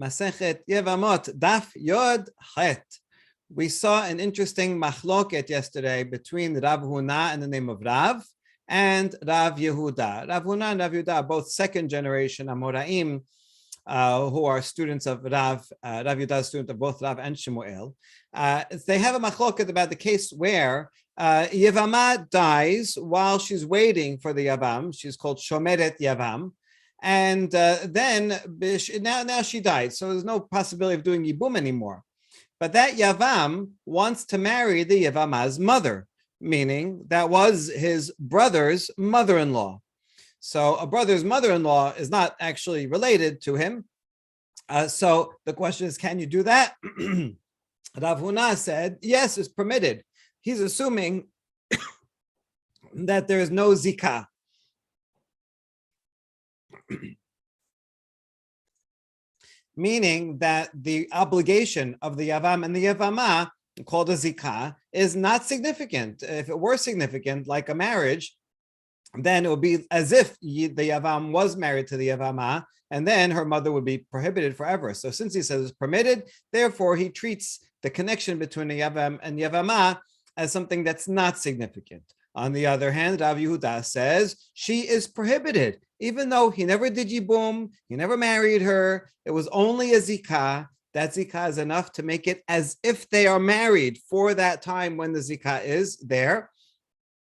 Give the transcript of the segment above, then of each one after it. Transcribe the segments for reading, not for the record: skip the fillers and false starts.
Masechet Yevamot, Daf Yod Het. We saw an interesting machloket yesterday between Rav Huna in the name of Rav and Rav Yehuda. Rav Huna and Rav Yehuda are both second generation Amoraim who are students of Rav. Rav Yehuda is a student of both Rav and Shemuel. They have a machloket about the case where Yevamot dies while she's waiting for the Yavam. She's called Shomeret Yavam. And then now she died, so there's no possibility of doing Yibum anymore. But that Yavam wants to marry the Yevamah's mother, meaning that was his brother's mother-in-law. So a brother's mother-in-law is not actually related to him. So the question is, can you do that? Rav Huna said, yes, it's permitted. He's assuming that there is no zikah. Meaning that the obligation of the Yavam and the Yevamah, called a zikah, is not significant. If it were significant, like a marriage, then it would be as if the Yavam was married to the Yevamah, and then her mother would be prohibited forever. So since he says it's permitted, therefore he treats the connection between the Yavam and Yevamah as something that's not significant. On the other hand, Rav Yehuda says she is prohibited, even though he never did Yibum, he never married her. It was only a zikah. That zikah is enough to make it as if they are married for that time when the zikah is there.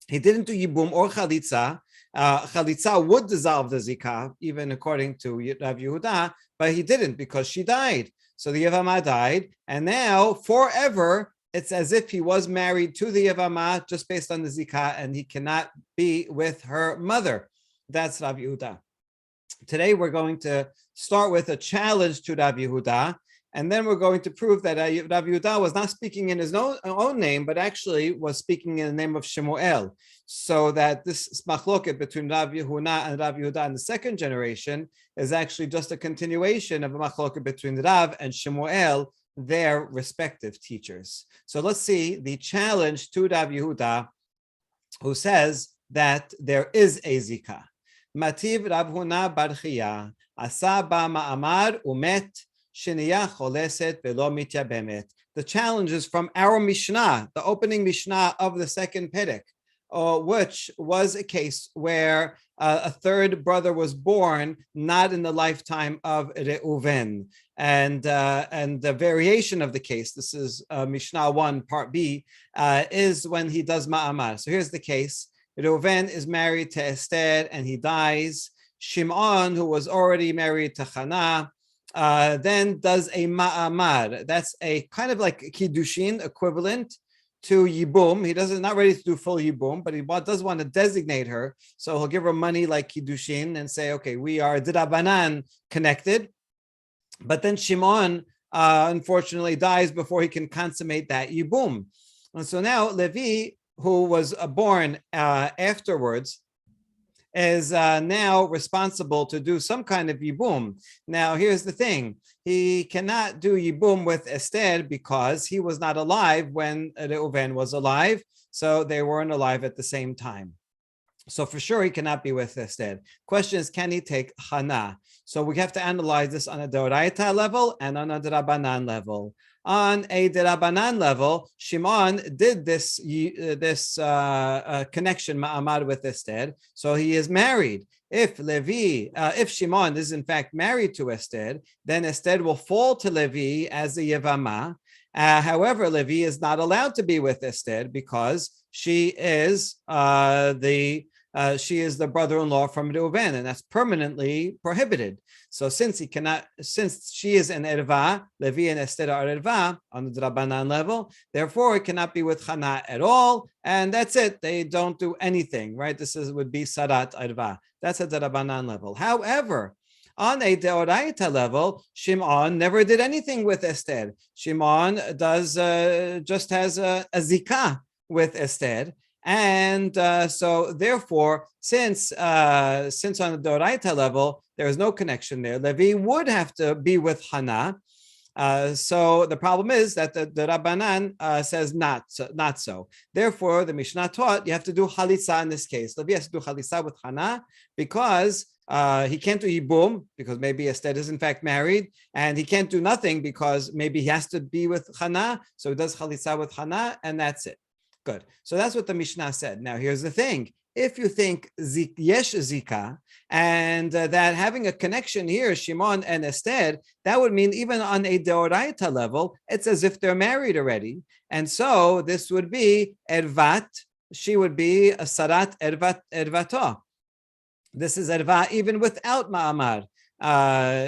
He didn't do Yibum or Chalitza. Chalitza would dissolve the zikah, even according to Rav Yehuda, but he didn't because she died. So the Yevamah died, and now forever, it's as if he was married to the Yevamah just based on the zikah, and he cannot be with her mother. That's Rav Yehuda. Today we're going to start with a challenge to Rav Yehuda, and then we're going to prove that Rav Yehuda was not speaking in his own name, but actually was speaking in the name of Shemuel. So that this machloket between Rav Yehuda and Rav Yehuda in the second generation is actually just a continuation of a machloket between Rav and Shemuel, their respective teachers. So let's see the challenge to Rav Yehuda, who says that there is a zikah. Mativ Rav Huna bar Chiya, asa ba ma'amar umet, sheniya choleset velo mityabemet. The challenge is from our Mishnah, the opening Mishnah of the second Perek, which was a case where a third brother was born not in the lifetime of Reuven. And the variation of the case, this is Mishnah 1, Part B, is when he does Ma'amar. So here's the case. Reuven is married to Esther and he dies. Shimon, who was already married to Hannah, then does a Ma'amar. That's a kind of like Kiddushin equivalent to Yibum. He doesn't not ready to do full Yibum, but he does want to designate her. So he'll give her money like Kiddushin and say, okay, we are D'Rabanan connected. But then Shimon, unfortunately, dies before he can consummate that Yibum. And so now Levi, who was born afterwards, is now responsible to do some kind of Yibum. Now, here's the thing. He cannot do Yibum with Esther because he was not alive when Reuven was alive, so they weren't alive at the same time. So for sure, he cannot be with Esther. Question is, can he take Hannah? So we have to analyze this on a Doraita level and on a D'Rabanan level. On a D'Rabanan level, Shimon did this connection Ma'amar with Esther, so he is married. If Shimon is in fact married to Esther, then Esther will fall to Levi as a Yevamah. However, Levi is not allowed to be with Esther because she is the brother-in-law from Reuven, and that's permanently prohibited. So since she is an erva, Levi and Esther are erva on the D'Rabanan level, therefore it cannot be with Hannah at all, and that's it. They don't do anything, right? Would be sarat erva. That's at the D'Rabanan level. However, on a Deoraita level, Shimon never did anything with Esther. Shimon does just has a zikah with Esther. And so therefore, since on the Doraita level, there is no connection there, Levi would have to be with Hannah. So the problem is that the Rabbanan says not so. Therefore, the Mishnah taught you have to do Chalitza in this case. Levi has to do Chalitza with Hannah because he can't do yibum because maybe Esther is in fact married, and he can't do nothing because maybe he has to be with Hannah, so he does chalitza with Hannah, and that's it. Good. So that's what the Mishnah said. Now here's the thing. If you think yesh zika, and that having a connection here, Shimon and Esther, that would mean even on a deoraita level, it's as if they're married already. And so this would be ervat. She would be a sarat ervato. This is erva even without ma'amar.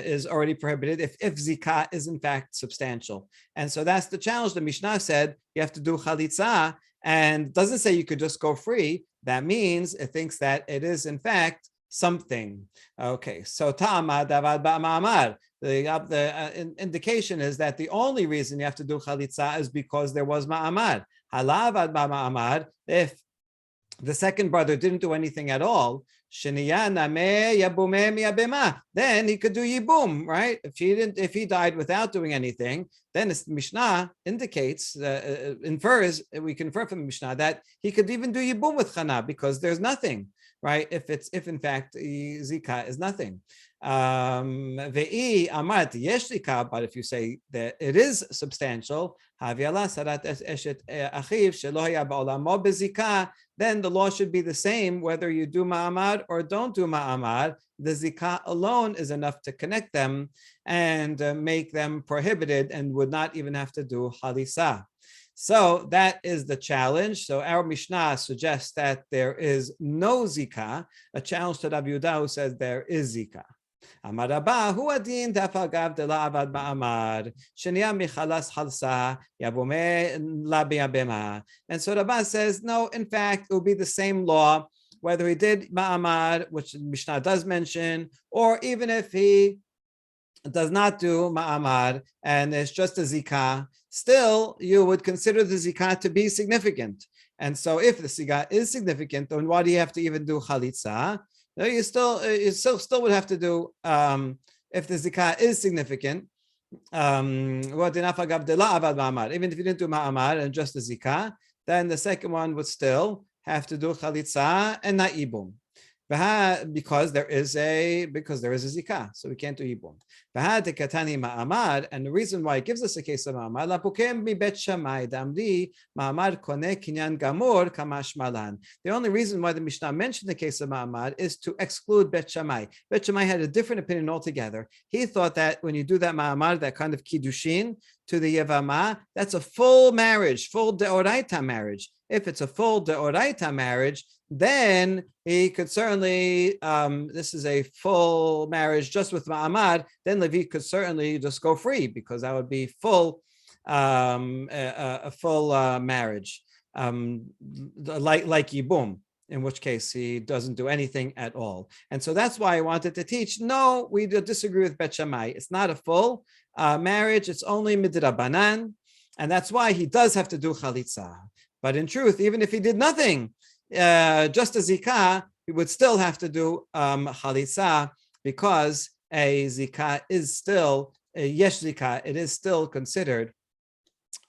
Is already prohibited if zikah is in fact substantial. And so that's the challenge. The Mishnah said you have to do chalitza, and doesn't say you could just go free. That means it thinks that it is in fact something. Okay, so ta'amad avad ba'ma'amar. The indication is that the only reason you have to do chalitza is because there was ma'amar. Halavad ba'ma'amar, if the second brother didn't do anything at all, then he could do yibum, right? If he died without doing anything, then the Mishnah indicates, infers, we can infer from the Mishnah that he could even do yibum with Chana because there's nothing, right? If in fact zika is nothing. But if you say that it is substantial, then the law should be the same whether you do ma'amar or don't do ma'amar. The zikah alone is enough to connect them and make them prohibited, and would not even have to do halisa. So that is the challenge. So our Mishnah suggests that there is no zikah, a challenge to Rabbi Yehuda who says there is zikah. Amar Rabba, hu adin dafagav de la avad ba'amar, sheniya michalas halsa, yabume la biyabema. And so Rabba says, no, in fact, it will be the same law, whether he did ma'amar, which Mishnah does mention, or even if he does not do ma'amar, and it's just a zikah, still you would consider the zikah to be significant. And so if the zikah is significant, then why do you have to even do chalitza? No, you still would have to do, if the zikah is significant, even if you didn't do ma'amar and just the zikah, then the second one would still have to do chalitza and not ibum. Because there is a zikah, so we can't do yibum. And the reason why it gives us a case of ma'amar, the only reason why the Mishnah mentioned the case of ma'amar is to exclude Bet Shammai. Bet Shammai had a different opinion altogether. He thought that when you do that ma'amar, that kind of kiddushin to the Yevamah, that's a full marriage, full deoraita marriage. If it's a full deoraita marriage, then he could certainly, this is a full marriage just with ma'amar, then Levi could certainly just go free because that would be full, a full marriage, like Yibum, in which case he doesn't do anything at all. And so that's why I wanted to teach, no, we disagree with Bet Shammai. It's not a full marriage, it's only midrabanan, and that's why he does have to do chalitza. But in truth, even if he did nothing, just a zikah, he would still have to do chalitza because a zikah is still a yesh zikah. It is still considered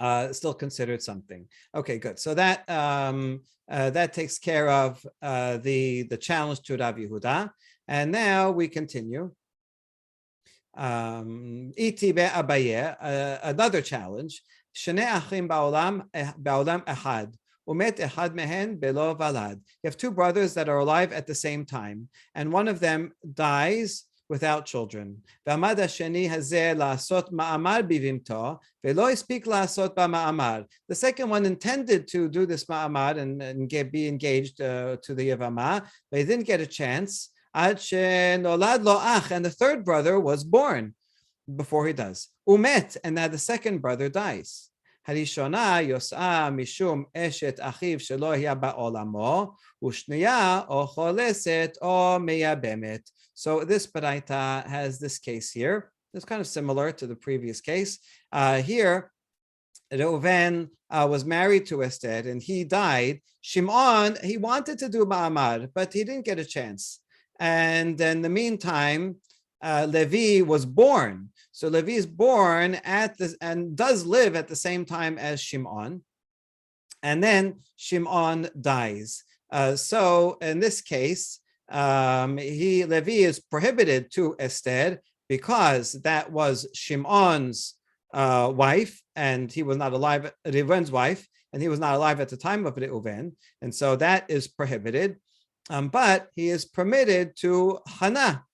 something. Okay, good. So that that takes care of the challenge to Rav Yehuda, and now we continue. Iti be'abaye, another challenge. Shnei achim ba'olam echad. You have two brothers that are alive at the same time, and one of them dies without children. The second one intended to do this ma'amar and be engaged to the Yevamah, but he didn't get a chance. And the third brother was born before he does. Umet, and now the second brother dies. הראשונה יוסעה משום אשת אחיו שלא היה בעולמו, ושנייה או חולסת או מייבמת. So this baraita has this case here. It's kind of similar to the previous case. Here, Reuven was married to Esther and he died. Shimon, he wanted to do ma'amar, but he didn't get a chance. And in the meantime, Levi was born. So Levi is born and does live at the same time as Shimon. And then Shimon dies. So in this case, Levi is prohibited to Esther because that was Shimon's wife, and he was not alive, Reuven's wife, and he was not alive at the time of Reuven, and so that is prohibited. But he is permitted to Hannah,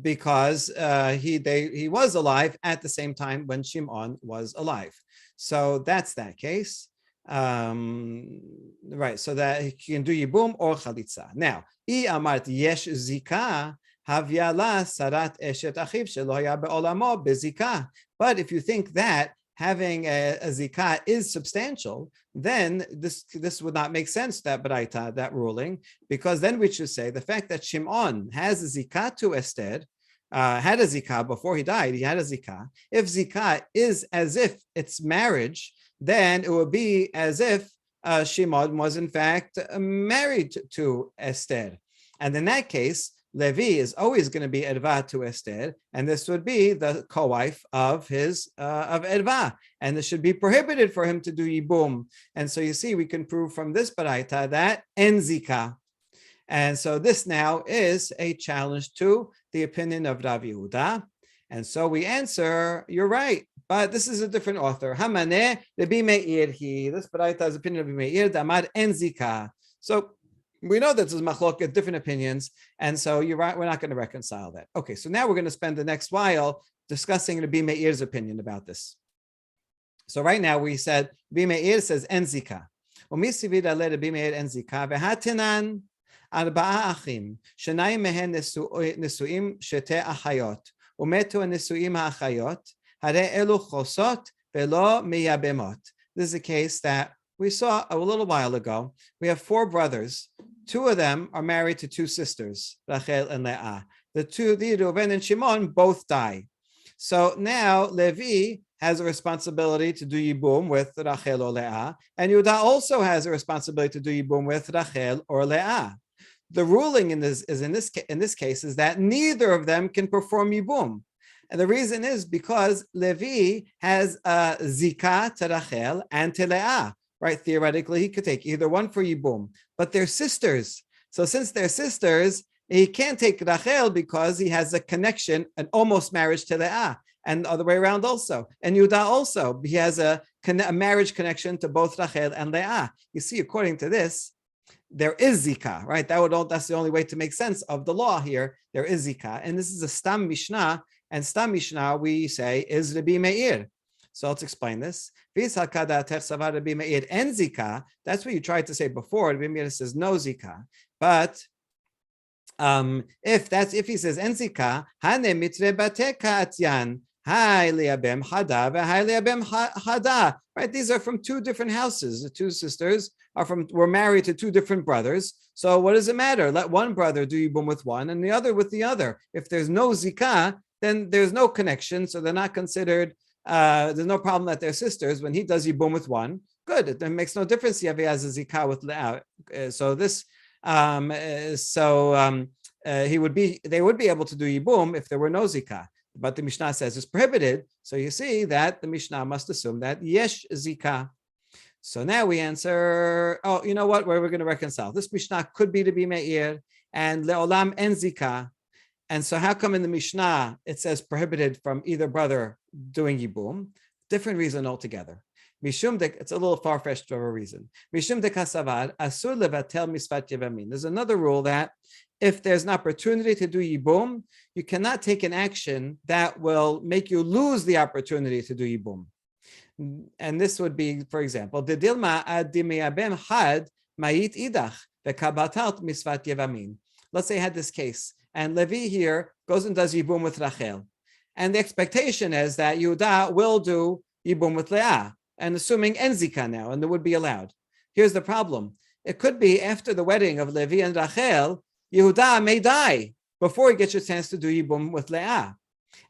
because he was alive at the same time when Shimon was alive. So that's that case. Right, so that he can do Yibum or Chalitza. Now, I amart yesh zika, havyala sarat eshet achiv shelo haya be'olamo bezika. But if you think that having a zikah is substantial, then this would not make sense, that baraita, that ruling, because then we should say the fact that Shimon has a zikah to Esther, had a zikah before he died, he had a zikah. If zikah is as if it's marriage, then it would be as if Shimon was in fact married to Esther. And in that case, Levi is always going to be Erva to Esther, and this would be the co-wife of his of Erva, and this should be prohibited for him to do Yibum. And so you see, we can prove from this baraita that en zika. And so this now is a challenge to the opinion of Rav Yehuda. And so we answer, you're right, but this is a different author. Hamaneh Rabbi Meir he. This baraita's opinion of Rabbi Meir damar en zika. So we know that this is machloket, different opinions, and so you're right, we're not going to reconcile that. Okay, so now we're going to spend the next while discussing Rabbi Meir's opinion about this. So right now we said Rabbi Meir says en zika. Umisivid ale Rabbi Meir en zika v'hatinan arba'a achim shenayim mehen nesuim shete achayot umetu nesuim ha'achayot hare elu chosot velo miyabemot. This is a case that we saw a little while ago. We have 4 brothers. 2 of them are married to 2 sisters, Rachel and Leah. The Reuven and Shimon, both die. So now Levi has a responsibility to do Yibum with Rachel or Leah, and Yehuda also has a responsibility to do Yibum with Rachel or Leah. The ruling in this case is that neither of them can perform Yibum. And the reason is because Levi has a zikah to Rachel and to Leah. Right, theoretically, he could take either one for Yibum, but they're sisters. So since they're sisters, he can't take Rachel because he has a connection, an almost marriage to Leah, and the other way around also. And Yehuda also, he has a marriage connection to both Rachel and Leah. You see, according to this, there is zikah, right? That's the only way to make sense of the law here. There is zikah, and this is a stam mishnah, and stam mishnah we say is Rabbi Meir. So let's explain this. That's what you tried to say before. Rabbi Meir says no zika. But if he says en zika, hane mitre bateka atyan, hai liabem hada v'hai liabem hada. Right? These are from 2 different houses. The 2 sisters were married to 2 different brothers. So what does it matter? Let one brother do yibum with one and the other with the other. If there's no zika, then there's no connection. So they're not considered. There's no problem that they're sisters. When he does Yibum with one, good. It makes no difference if he has a zikah with Leah. They would be able to do Yibum if there were no zikah. But the Mishnah says it's prohibited. So you see that the Mishnah must assume that yesh zikah. So now we answer, oh, you know what? Where we're going to reconcile. This Mishnah could be to be Meir and Leolam en zikah. And so how come in the Mishnah it says prohibited from either brother doing Yibum? Different reason altogether. Mishum de, it's a little far-fetched of a reason. Mishum de kasavar asur levatel misvat yevamin. There's another rule that if there's an opportunity to do Yibum, you cannot take an action that will make you lose the opportunity to do Yibum. And this would be, for example, the dilma ad dimeyabem had ma'it idach vekabatat misvat yevamin. Let's say I had this case. And Levi here goes and does Yibum with Rachel. And the expectation is that Yehuda will do Yibum with Leah, and assuming en zikah now, and it would be allowed. Here's the problem. It could be after the wedding of Levi and Rachel, Yehuda may die before he gets a chance to do Yibum with Leah.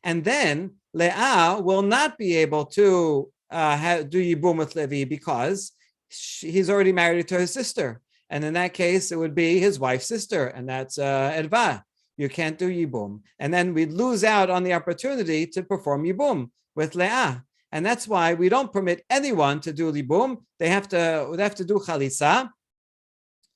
And then Leah will not be able to do Yibum with Levi because he's already married to his sister. And in that case, it would be his wife's sister, and that's Erva. You can't do Yibum. And then we'd lose out on the opportunity to perform Yibum with Leah. And that's why we don't permit anyone to do Yibum. They have to do Chalitza.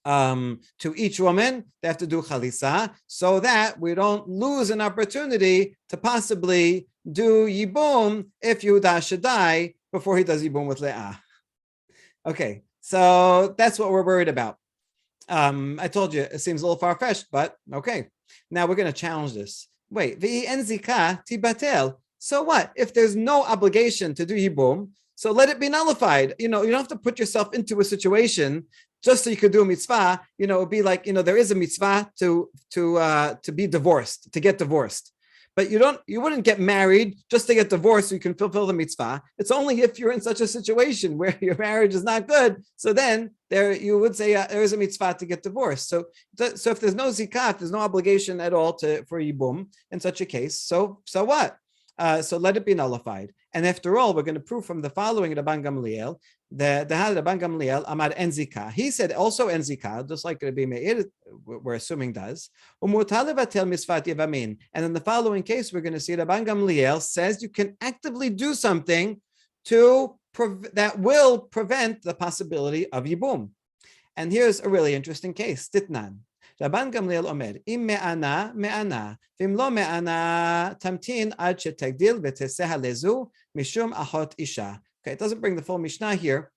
to each woman, they have to do chalisa, so that we don't lose an opportunity to possibly do yibum if Yehuda should die before he does yibum with Leah. Okay, so that's what we're worried about. I told you it seems a little far-fetched, but okay. Now we're going to challenge this. Wait, v'i en zika tibatel. So what? If there's no obligation to do yibum, so let it be nullified. You don't have to put yourself into a situation just so you could do a mitzvah. It'd be like, there is a mitzvah to be divorced, to get divorced. But you wouldn't get married just to get divorced so you can fulfill the mitzvah. It's only if you're in such a situation where your marriage is not good. So then you would say there is a mitzvah to get divorced. So if there's no zikat, there's no obligation at all for yibum in such a case. So what? So let it be nullified. And after all, we're going to prove from the following Rabban Gamliel, the Rabban Gamliel Amar en zika. He said also en zika, just like Rabbi Meir, we're assuming does. And in the following case, we're going to see Rabban Gamliel says you can actively do something that will prevent the possibility of yibum. And here's a really interesting case. Titnan. Rabban Gamliel Omer, im me'ana, me'ana, v'im lo me'ana, tamtin ad shetegdil v'teseh lezu mishum achot isha. Okay, it doesn't bring the full Mishnah here,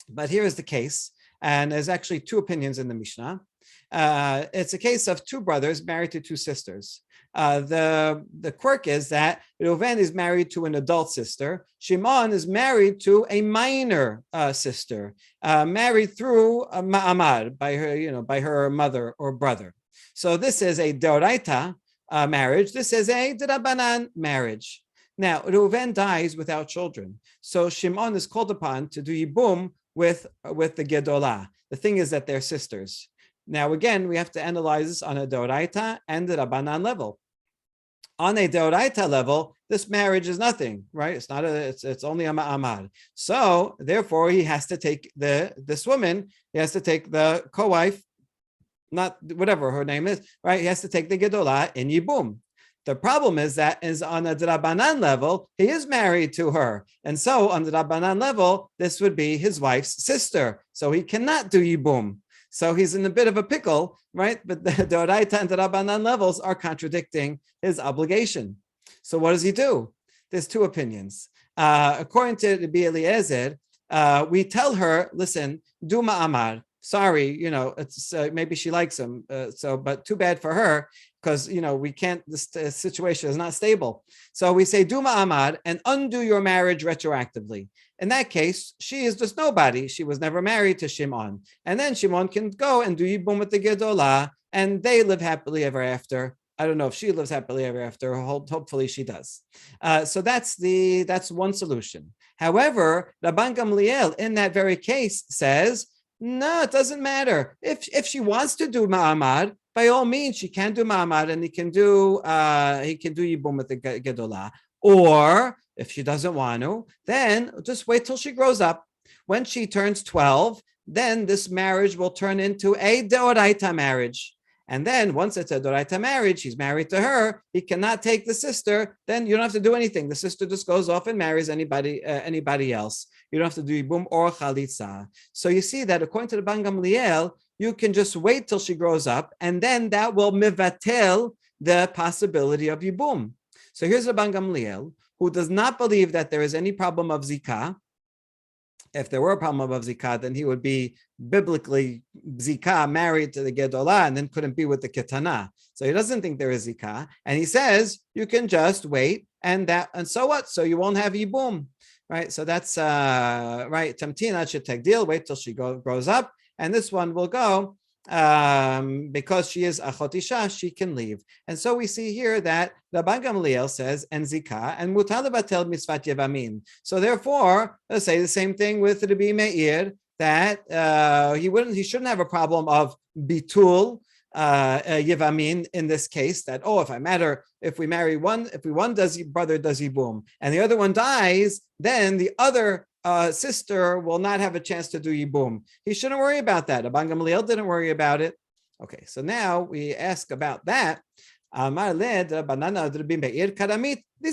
but here is the case. And there's actually two opinions in the Mishnah. It's a case of two brothers married to two sisters. The quirk is that Reuven is married to an adult sister. Shimon is married to a minor sister, married through a ma'amad by her mother or brother. So this is a deoraita marriage. This is a d'Rabbanan marriage. Now Reuven dies without children, so Shimon is called upon to do yibum with the gedolah. The thing is that they're sisters. Now, again, we have to analyze this on a deoraita and the Rabbanan level. On a deoraita level, this marriage is nothing, right? It's not it's only a ma'amad. So, therefore, he has to take this woman, he has to take the co-wife, not whatever her name is, right? He has to take the gedolah in yibum. The problem is on a Rabbanan level, he is married to her. And so on the Rabbanan level, this would be his wife's sister. So he cannot do yibum. So he's in a bit of a pickle, right? But the Doraita and the Rabbanan levels are contradicting his obligation. So what does he do? There's two opinions. According to Rabbi Eliezer, we tell her, listen, do ma'amar. Sorry, it's maybe she likes him. But too bad for her, because we can't. This situation is not stable. So we say do ma'amad and undo your marriage retroactively. In that case, she is just nobody. She was never married to Shimon, and then Shimon can go and do yibum with the gedolah, and they live happily ever after. I don't know if she lives happily ever after. Hopefully she does. So that's one solution. However, Rabban Gamliel in that very case says, no, it doesn't matter. If she wants to do ma'amad, by all means, she can do ma'amad, and he can do yibum with the gedolah. Or if she doesn't want to, then just wait till she grows up. When she turns 12, then this marriage will turn into a deoraita marriage. And then once it's a doraita marriage, he's married to her, he cannot take the sister, then you don't have to do anything. The sister just goes off and marries anybody else. You don't have to do yibum or chalitza. So you see that according to the Rabban Gamliel, you can just wait till she grows up, and then that will mivatel the possibility of yibum. So here's Rabban Gamliel, who does not believe that there is any problem of zikah. If there were a problem of zikah, then he would be biblically zikah, married to the gedolah, and then couldn't be with the ketana. So he doesn't think there is zikah, and he says you can just wait, and so what? So you won't have yibum, right? So that's right. Tamtina should take deal. Wait till she grows up, and this one will go because she is achot isha, she can leave. And so we see here that Rabban Gamliel says en zikah and mutar levatel misvat yevamin. So therefore, let's say the same thing with Rabbi Meir, that he shouldn't have a problem of bitul yevamin in this case. That if we marry one, if one brother does yibum and the other one dies, then the other sister will not have a chance to do yibum. He shouldn't worry about that. Rabban Gamliel didn't worry about it. Okay, so now we ask about that. These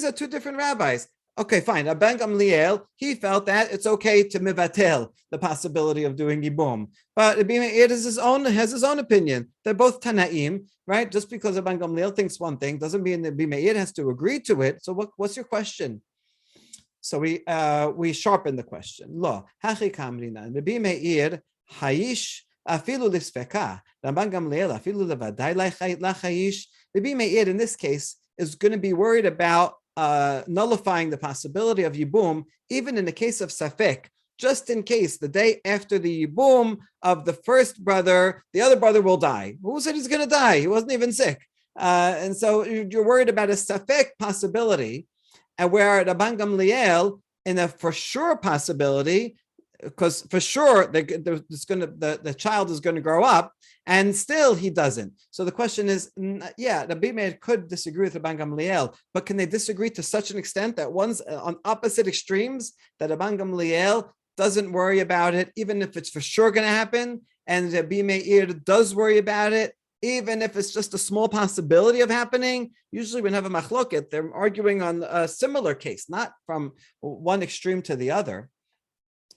are two different rabbis. Okay, fine. Ben Gamliel, he felt that it's okay to mivatel the possibility of doing yibum, but Rabbi Meir has his own opinion. They're both Tanaim, right? Just because Ben Gamliel thinks one thing doesn't mean that Rabbi Meir has to agree to it. So what's your question? So we sharpen the question. Lo, hachi kamrina. Rabbi Meir hayish afilu lisfeka. Rabban Gamliel afilu levadai lachayish. Rabbi Meir in this case is going to be worried about nullifying the possibility of yibum, even in the case of safek, just in case the day after the yibum of the first brother, the other brother will die. Who said he's going to die? He wasn't even sick. And so you're worried about a safek possibility, and where Rabban Gamliel, in a for sure possibility, because for sure the child is going to grow up, and still he doesn't. So the question is, yeah, Rabbi Meir could disagree with Rabban Gamliel, but can they disagree to such an extent that one's on opposite extremes, that Rabban Gamliel doesn't worry about it, even if it's for sure going to happen, and Rabbi Meir does worry about it, even if it's just a small possibility of happening? Usually when have a machloket, they're arguing on a similar case, not from one extreme to the other.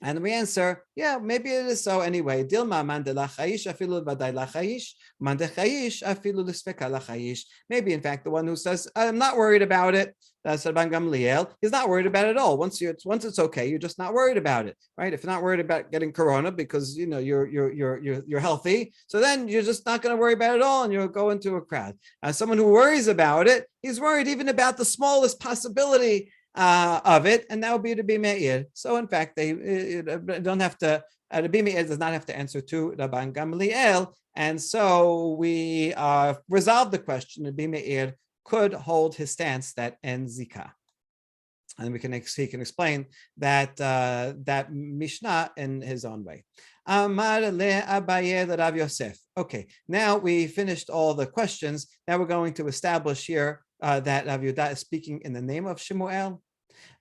And we answer, yeah, maybe it is so anyway. Dilma man de lachayish afilu vaday lachayish, man de chayish afilu lisfeka lachayish. Maybe in fact the one who says I'm not worried about it, that's Rabban Gamliel, he's not worried about it at all. Once it's okay, you're just not worried about it, right? If you're not worried about getting corona because you know you're healthy, so then you're just not going to worry about it at all, and you'll go into a crowd. Someone who worries about it, he's worried even about the smallest possibility of it, and that would be Rabbi Meir. So in fact, they don't have to. Rabbi Meir does not have to answer to Rabban Gamliel, and so we resolve the question. Rabbi Meir could hold his stance that en zika, and he can explain that that Mishnah in his own way. Amar le Abaye le Rav Yosef. Okay, now we finished all the questions. Now we're going to establish here that Rav Yehuda is speaking in the name of Shemuel.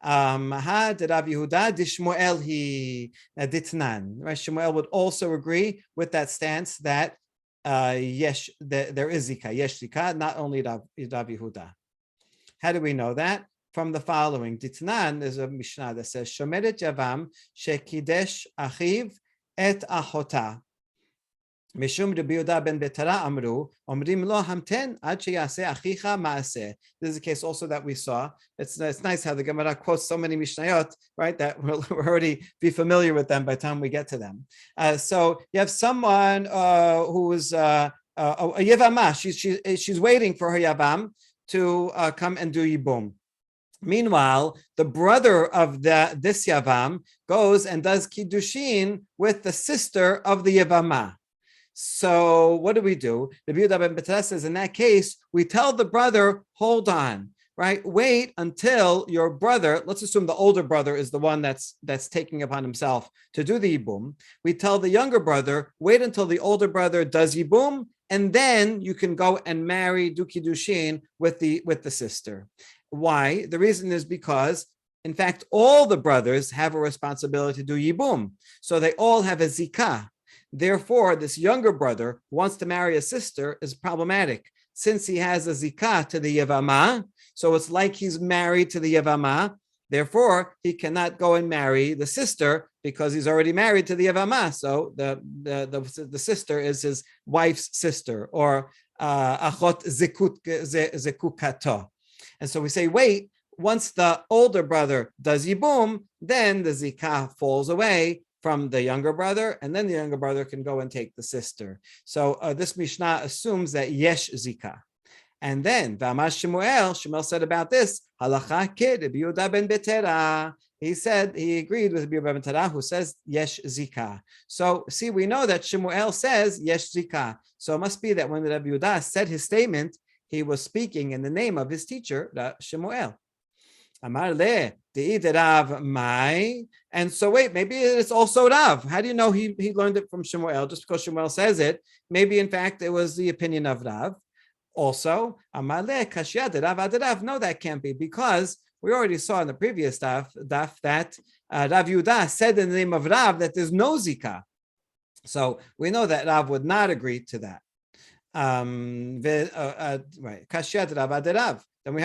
Rav Yehuda di Shmuel he ditnan. Right, Shemuel would also agree with that stance that yes, there is zika, yes zika, not only Rav Yehuda. How do we know that? From the following. Ditnan, there's a Mishnah that says Shomeret Yavam shekidesh achiv et achota. Mishum Rabbi Yehuda ben Betara amru omrim lo hamten ad sheyaseh achicha maaseh. This is a case also that we saw. It's nice how the Gemara quotes so many Mishnayot, right? That we'll already be familiar with them by the time we get to them. So you have someone who is a Yevamah. She's waiting for her Yavam to come and do Yibum. Meanwhile, the brother of this Yavam goes and does Kiddushin with the sister of the Yevamah. So what do? Rabbi Yehuda ben Betara says, in that case, we tell the brother, hold on, right? Wait until your brother, let's assume the older brother is the one that's taking upon himself to do the Yibum. We tell the younger brother, wait until the older brother does Yibum, and then you can go and marry, do Kiddushin with the sister. Why? The reason is because, in fact, all the brothers have a responsibility to do Yibum. So they all have a zikah. Therefore, this younger brother who wants to marry a sister is problematic. Since he has a zikah to the Yevamah, so it's like he's married to the Yevamah. Therefore, he cannot go and marry the sister because he's already married to the Yevamah. So the sister is his wife's sister, or achot zekukato. And so we say, wait, once the older brother does Yibum, then the zikah falls away from the younger brother, and then the younger brother can go and take the sister. So this Mishnah assumes that yesh zikah. And then V'amar Shemuel said about this, halacha kid Rabbi Yehuda ben Betara. He said he agreed with Rabbi Yehuda ben Betara, who says yesh zikah. So see, we know that Shemuel says yesh zikah. So it must be that when Rabbi Yehuda said his statement, he was speaking in the name of his teacher, Shemuel. Amar le de'id Rav mai. And so wait, maybe it's also Rav. How do you know he learned it from Shemuel? Just because Shemuel says it, maybe in fact it was the opinion of Rav. Also, Amar le kashya de Rav ad Rav. No, that can't be, because we already saw in the previous daf that Rav Yehuda said in the name of Rav that there's no zikah. So we know that Rav would not agree to that. Right, kashya de Rav ad Rav. then we'd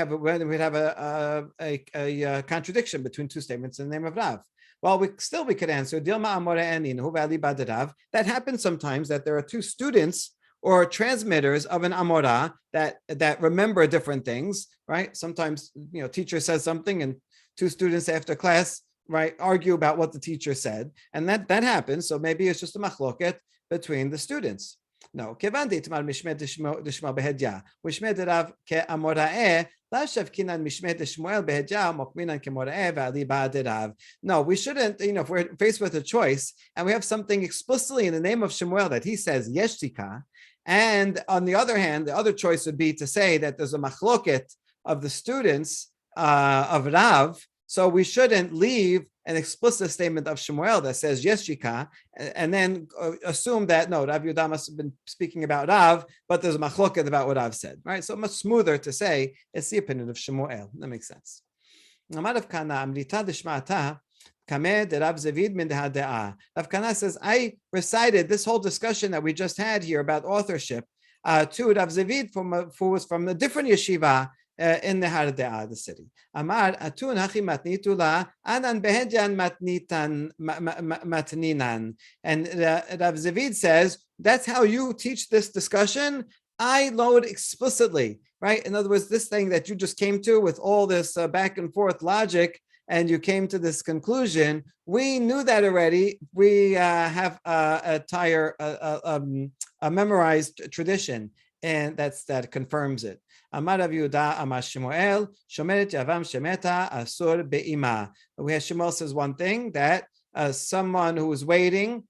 have a contradiction between two statements in the name of Rav. Well, we could answer that happens sometimes, that there are two students or transmitters of an amora that remember different things, right? Sometimes, teacher says something and two students after class, right, argue about what the teacher said, and that happens. So maybe it's just a machloket between the students. No, kevandi itmar mishmed dishma behedya, mishmed rav ke amorae. No, we shouldn't, if we're faced with a choice and we have something explicitly in the name of Shemuel that he says yesh zika, and on the other hand, the other choice would be to say that there's a machloket of the students of Rav, so we shouldn't leave an explicit statement of Shemuel that says yes shika, and then assume that no, Rav Yehuda must have been speaking about Rav, but there's a machloket about what Rav said, right? So much smoother to say it's the opinion of Shemuel. That makes sense. Rav Kana says, I recited this whole discussion that we just had here about authorship to Rav Zevid who was from a different yeshiva in the Har De'ah, the city. Amar atun hachi matnitula anan behedjan matninan. And Rav Zevid says, that's how you teach this discussion. I load explicitly, right? In other words, this thing that you just came to with all this back and forth logic, and you came to this conclusion, we knew that already. We have a memorized tradition, and that confirms it. Amar Rav Yehuda Amar Shemuel Shomeret Yavam Shemeta Asur Be'ima. We have Shemuel says one thing, that someone who is waiting.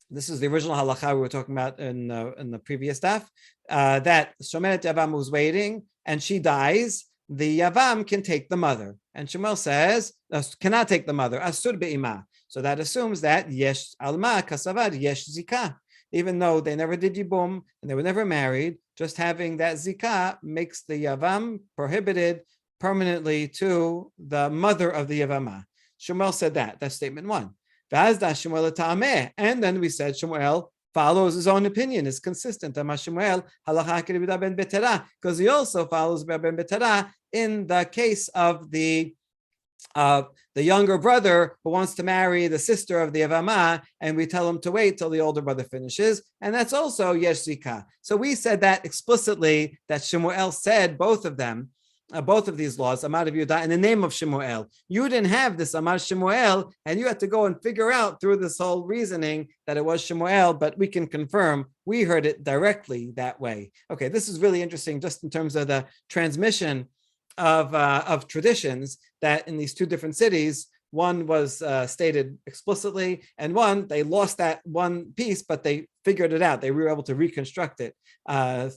This is the original halacha we were talking about in the previous daf. That Shomeret Yavam who's waiting and she dies, the Yavam can take the mother. And Shemuel says cannot take the mother. Asur Be'ima. So that assumes that Yesh Alma Kasavad Yesh Zika. Even though they never did Yibum and they were never married, just having that Zikah makes the Yavam prohibited permanently to the mother of the Yavama. Shemuel said that. That's statement one. And then we said Shemuel follows his own opinion, is consistent. Because he also follows Ben Betara in the case of the younger brother who wants to marry the sister of the Yevamah, and we tell him to wait till the older brother finishes, and that's also Yesh Zika. So we said that explicitly, that Shemuel said both of them, both of these laws, Amar Rav Yehuda, in the name of Shemuel. You didn't have this Amar Shemuel, and you had to go and figure out through this whole reasoning that it was Shemuel, but we can confirm we heard it directly that way. Okay, this is really interesting just in terms of the transmission of traditions, that in these two different cities, one was stated explicitly, and one, they lost that one piece, but they figured it out. They were able to reconstruct it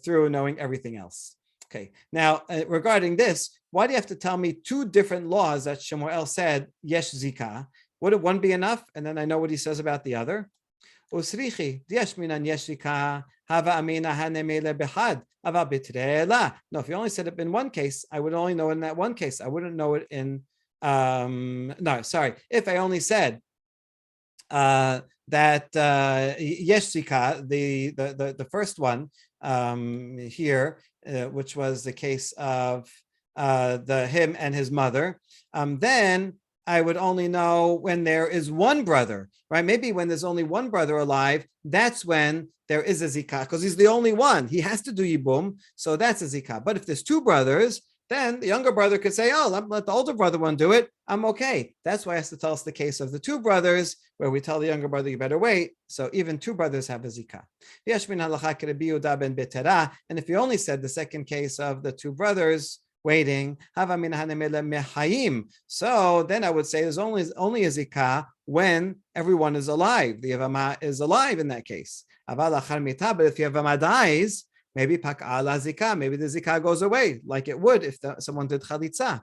through knowing everything else. Okay, now regarding this, why do you have to tell me two different laws that Shemuel said, Yesh Zika? Would one be enough? And then I know what he says about the other. Usrichi, Yesh minan Yesh Zika, Hava Amina Hanemele Behad. No, if you only said it in one case, I would only know it in that one case. I wouldn't know it in if I only said that Yesh Zika, the first one here, which was the case of him and his mother, then I would only know when there is one brother, right? Maybe when there's only one brother alive, that's when there is a zikah, because he's the only one. He has to do yibum, so that's a zikah. But if there's two brothers, then the younger brother could say, oh, let the older brother one do it. I'm okay. That's why he has to tell us the case of the two brothers, where we tell the younger brother, you better wait. So even two brothers have a zikah. And if you only said the second case of the two brothers waiting, so then I would say there's only a zikah when everyone is alive. The Yevamah is alive in that case. But if Yevamah dies, maybe pak'ala zikah, maybe the zikah goes away, like it would if someone did chalitza.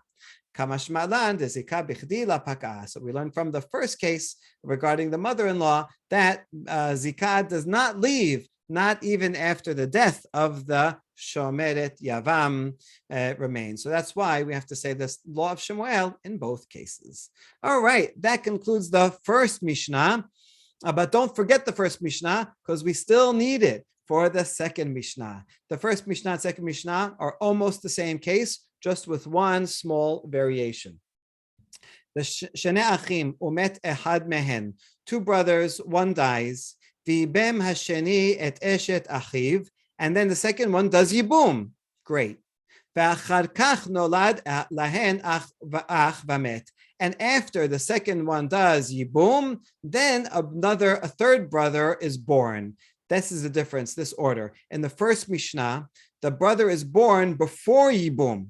So we learn from the first case regarding the mother-in-law that zikah does not leave, not even after the death of the Shomeret Yavam remains. So that's why we have to say this law of Shemuel in both cases. All right, that concludes the first Mishnah. But don't forget the first Mishnah, because we still need it for the second Mishnah. The first Mishnah and second Mishnah are almost the same case, just with one small variation. The Shene Achim umet ehad mehen, two brothers, one dies. V'ibem hasheni et eshet achiv, and then the second one does yibum. Great. V'achar kach nolad lahen ach v'amet. And after the second one does yibum, then a third brother is born. This is the difference, this order. In the first Mishnah, the brother is born before yibum.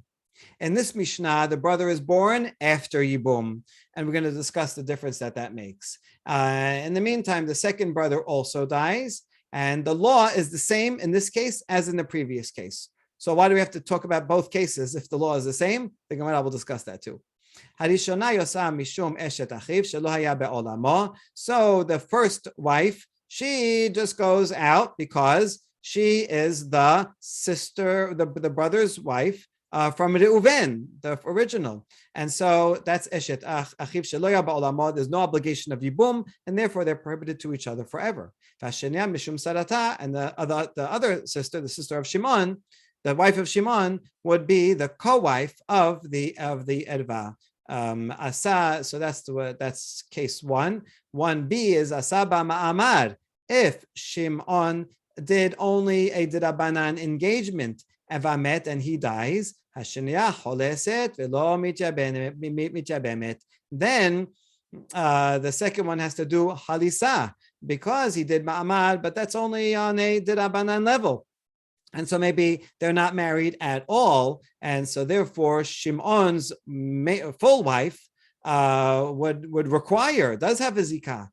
In this Mishnah, the brother is born after Yibum, and we're going to discuss the difference that makes. In the meantime, the second brother also dies, and the law is the same in this case as in the previous case. So why do we have to talk about both cases if the law is the same? The Gemara will discuss that too. So the first wife, she just goes out because she is the sister, the brother's wife, from Reuven, the original. And so that's Eshet Achiv Sheloya Ba'olamo. There's no obligation of Yibum, and therefore they're prohibited to each other forever. Vashenya Mishum Sarata, and the other sister, the sister of Shimon, the wife of Shimon, would be the co-wife of the Erva. Asa, so that's case 1. 1b is Asaba Ma'amar. If Shimon did only a Dirabanan engagement, Evamet, and he dies, then the second one has to do halisa because he did ma'amad, but that's only on a dirabanan level. And so maybe they're not married at all. And so therefore, Shimon's full wife would require, does have a zikah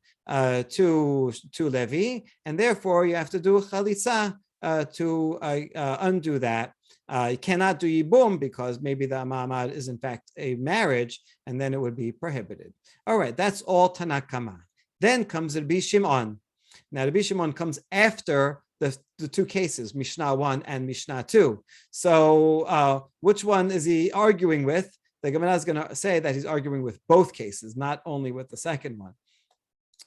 to Levi, and therefore you have to do chalitza to undo that. You cannot do yibum because maybe the ma'amad is in fact a marriage, and then it would be prohibited. All right, that's all Tanakama. Then comes Rabbi Shimon. Now Rabbi Shimon comes after the two cases, Mishnah 1 and Mishnah 2. So which one is he arguing with? The Gemara is going to say that he's arguing with both cases, not only with the second one.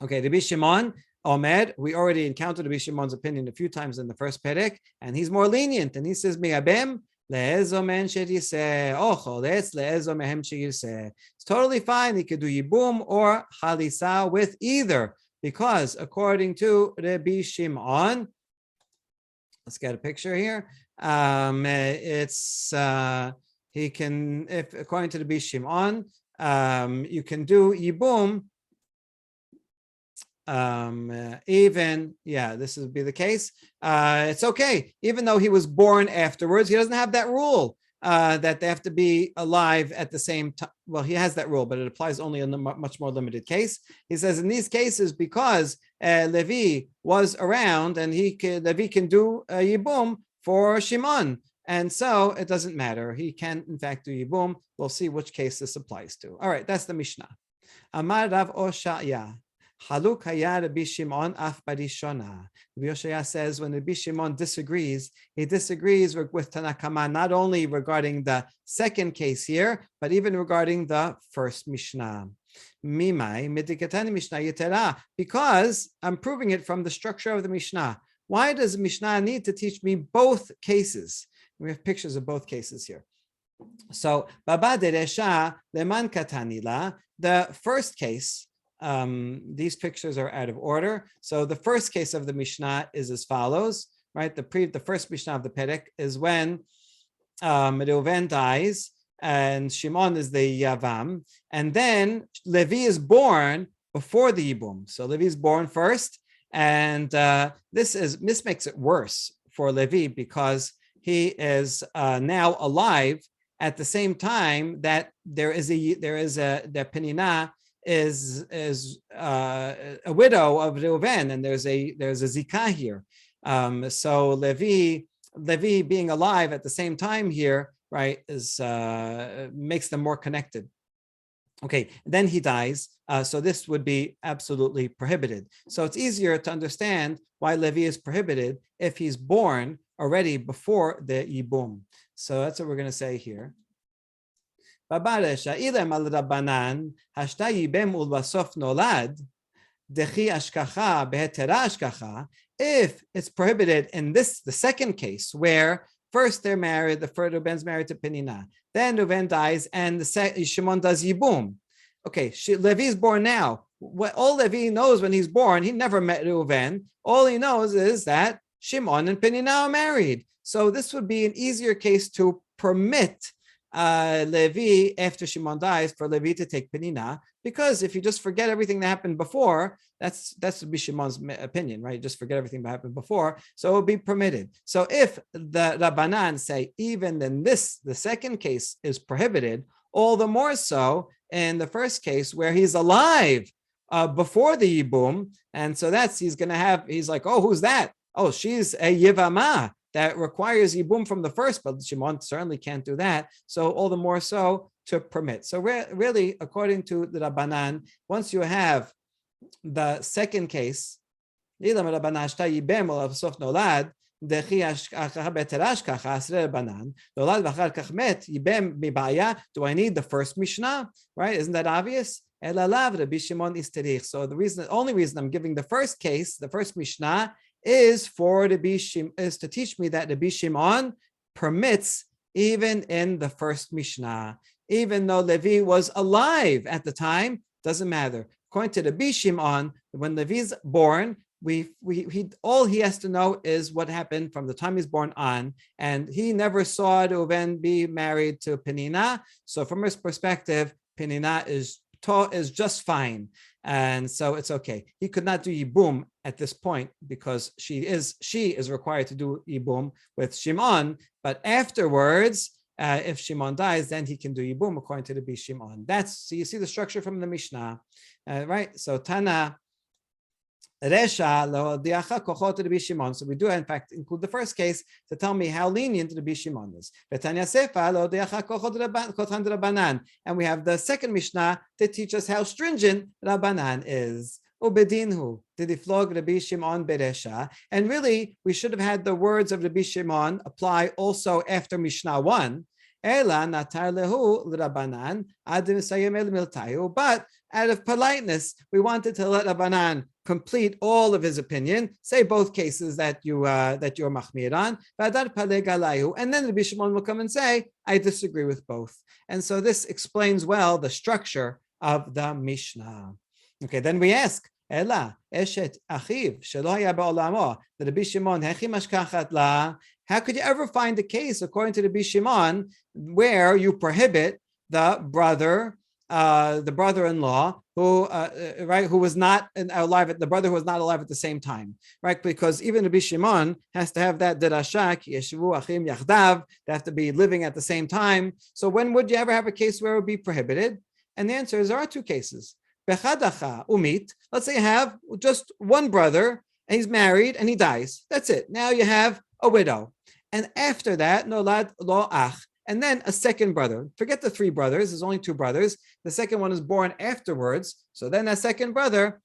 Okay, Rabbi Shimon, Omer, we already encountered Rabbi Shimon's opinion a few times in the first perek, and he's more lenient, and he says, Me'abem le'ezo men she'yiseh, o choletz le'ezo mehem she'yiseh. It's totally fine, he could do yibum or halisa with either, because according to Rabbi Shimon, let's get a picture here, he can, if according to Rabbi Shimon, you can do yibum, this would be the case. It's okay, even though he was born afterwards, he doesn't have that rule that they have to be alive at the same time. Well, he has that rule, but it applies only in a much more limited case. He says in these cases, because Levi was around and Levi can do yibum for Shimon, and so it doesn't matter. He can in fact do yibum. We'll see which case this applies to. All right, that's the Mishnah. Amar Rav Oshaya. Haluk haya Rabbi Shimon af barishona. Rabbi Yoshaya says when Rabbi Shimon disagrees, he disagrees with Tanakama not only regarding the second case here, but even regarding the first Mishnah. Mimai midikatani Mishnah yetera, because I'm proving it from the structure of the Mishnah. Why does Mishnah need to teach me both cases? We have pictures of both cases here. So Baba Deresha Leman Katanila, the first case. These pictures are out of order. So the first case of the Mishnah is as follows, right? The first Mishnah of the Perek is when Reuven dies and Shimon is the Yavam, and then Levi is born before the Yibum. So Levi is born first, and this makes it worse for Levi because he is now alive at the same time that the Penina is a widow of Reuven, and there's a zikah here. So Levi being alive at the same time here, right, is makes them more connected. Okay, then he dies, so this would be absolutely prohibited. So it's easier to understand why Levi is prohibited if he's born already before the Yibum. So that's what we're going to say here. If it's prohibited in the second case, where First, they're married. The first Reuben's married to Penina. Then Reuben dies, and Shimon does Yibum. Okay, Levi's born now. All Levi knows when he's born, he never met Reuven. All he knows is that Shimon and Penina are married. So this would be an easier case to permit Levi, after Shimon dies, for Levi to take Penina, because if you just forget everything that happened before, that's would be Shimon's opinion, right? Just forget everything that happened before, so it will be permitted. So if the Rabbanan say even in this, the second case is prohibited, all the more so in the first case where he's alive before the Yibum, and so he's like, oh, who's that? Oh, she's a Yevamot that requires Yibum from the first, but Shimon certainly can't do that. So all the more so to permit. So really, according to the Rabbanan, once you have the second case, do I need the first Mishnah? Right? Isn't that obvious? So the only reason I'm giving the first case, the first Mishnah, is to teach me that Rabbi Shimon permits even in the first Mishnah, even though Levi was alive at the time, doesn't matter. According to Rabbi Shimon, when Levi's born, all he has to know is what happened from the time he's born on, and he never saw Reuven be married to Penina. So from his perspective, Penina is just fine, and so it's okay. He could not do Yibum at this point because she is required to do Yibum with Shimon, but afterwards, if Shimon dies, then he can do Yibum according to the Rabbi Shimon. So you see the structure from the Mishnah, right? So Tana Resha lo diacha kochot Rabbi Shimon. So we do in fact include the first case to tell me how lenient Rabbi Shimon is. Betanya sefa lo diacha kochot Rabbanan, and we have the second Mishnah to teach us how stringent Rabbanan is. Ubedinhu didiflog Rabbi Shimon beresha, and really we should have had the words of Rabbi Shimon apply also after Mishnah 1. Ela natar lehu l'Rabbanan adim sayem el miltayu, but out of politeness, we wanted to let Rabbanan complete all of his opinion, say both cases that you're machmir on, and then Rabbi Shimon will come and say, I disagree with both. And so this explains well the structure of the Mishnah. Okay, then we ask, Ela eshet achiv shelo haya ba'olamo, the Rabbi Shimon hechi mashkachat la. How could you ever find a case, according to Rabbi Shimon, where you prohibit the brother-in-law who was not alive, the brother who was not alive at the same time, right? Because even Rabbi Shimon has to have that derasha, yeshivu achim yachdav, they have to be living at the same time. So when would you ever have a case where it would be prohibited? And the answer is there are two cases. Bechadacha umit. Let's say you have just one brother and he's married and he dies. That's it. Now you have a widow. And after that, nolad lo ach. And then a second brother. Forget the three brothers. There's only two brothers. The second one is born afterwards. So then a second brother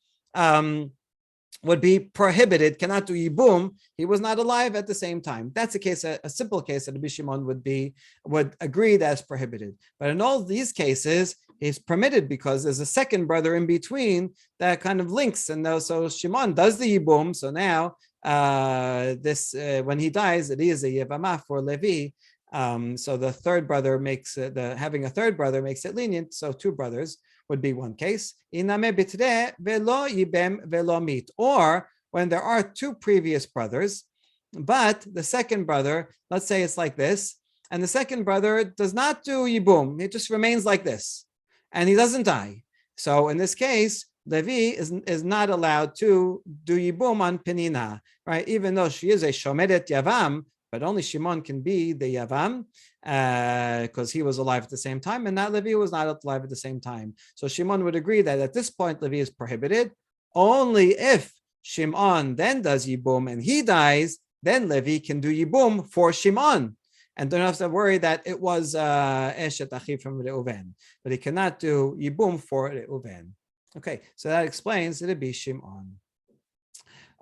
would be prohibited, cannot do yibum. He was not alive at the same time. That's a case, a simple case that Rabbi Shimon would agree that's prohibited. But in all these cases, he's permitted because there's a second brother in between that kind of links. And so Shimon does the yibum. So now when he dies, it is a Yevamot for Levi. So the third brother having a third brother makes it lenient. So two brothers would be one case. Or when there are two previous brothers, but the second brother, let's say it's like this, and the second brother does not do yibum, it just remains like this, and he doesn't die. So in this case, Levi is not allowed to do yibum on Penina, right? Even though she is a shomedet yavam, but only Shimon can be the Yavam because he was alive at the same time, and not Levi was not alive at the same time. So Shimon would agree that at this point Levi is prohibited. Only if Shimon then does Yibum and he dies, then Levi can do Yibum for Shimon, and don't have to worry that it was Eshet Achiv from Reuven, but he cannot do Yibum for Reuven. Okay, so that explains Rabbi Shimon.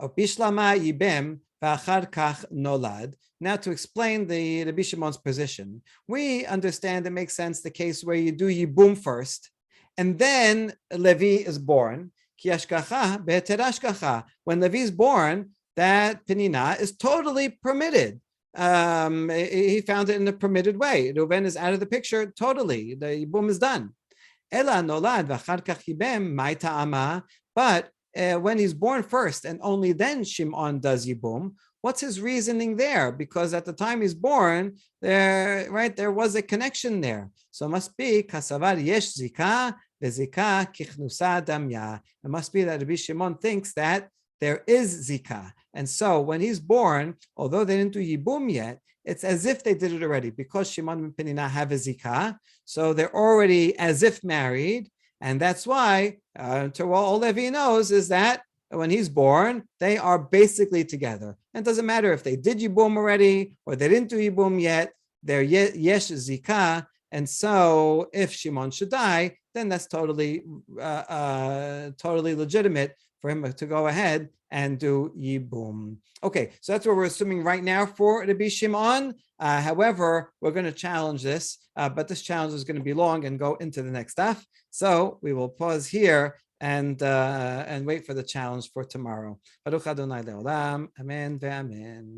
Bishlama Yibem v'achar kach nolad. Now to explain the Rabbi Shimon's position, we understand it makes sense the case where you do Yibum first, and then Levi is born. Ki hashgacha beheter hashgacha. When Levi is born, that Penina is totally permitted. he found it in a permitted way. Reuven is out of the picture totally. The yibum is done. Ela nolad v'achar kach yibem mai ta'ama. But when he's born first and only then Shimon does yibum, what's his reasoning there? Because at the time he's born, there was a connection there. So it must be kasavar yesh zika v'zika kichnusa damya. It must be that Rabbi Shimon thinks that there is zika. And so when he's born, although they didn't do yibum yet, it's as if they did it already because Shimon and Penina have a zika. So they're already as if married. And that's why, to what all Levi knows is that when he's born, they are basically together. And it doesn't matter if they did yibum already or they didn't do yibum yet, they're yesh zika. And so if Shimon should die, then that's totally legitimate for him to go ahead and do yibum. Okay, so that's what we're assuming right now for Rabbi Shimon. However, we're going to challenge this, but this challenge is going to be long and go into the next stuff. So we will pause here and wait for the challenge for tomorrow. Baruch Adonai le'olam. Amen ve'amen.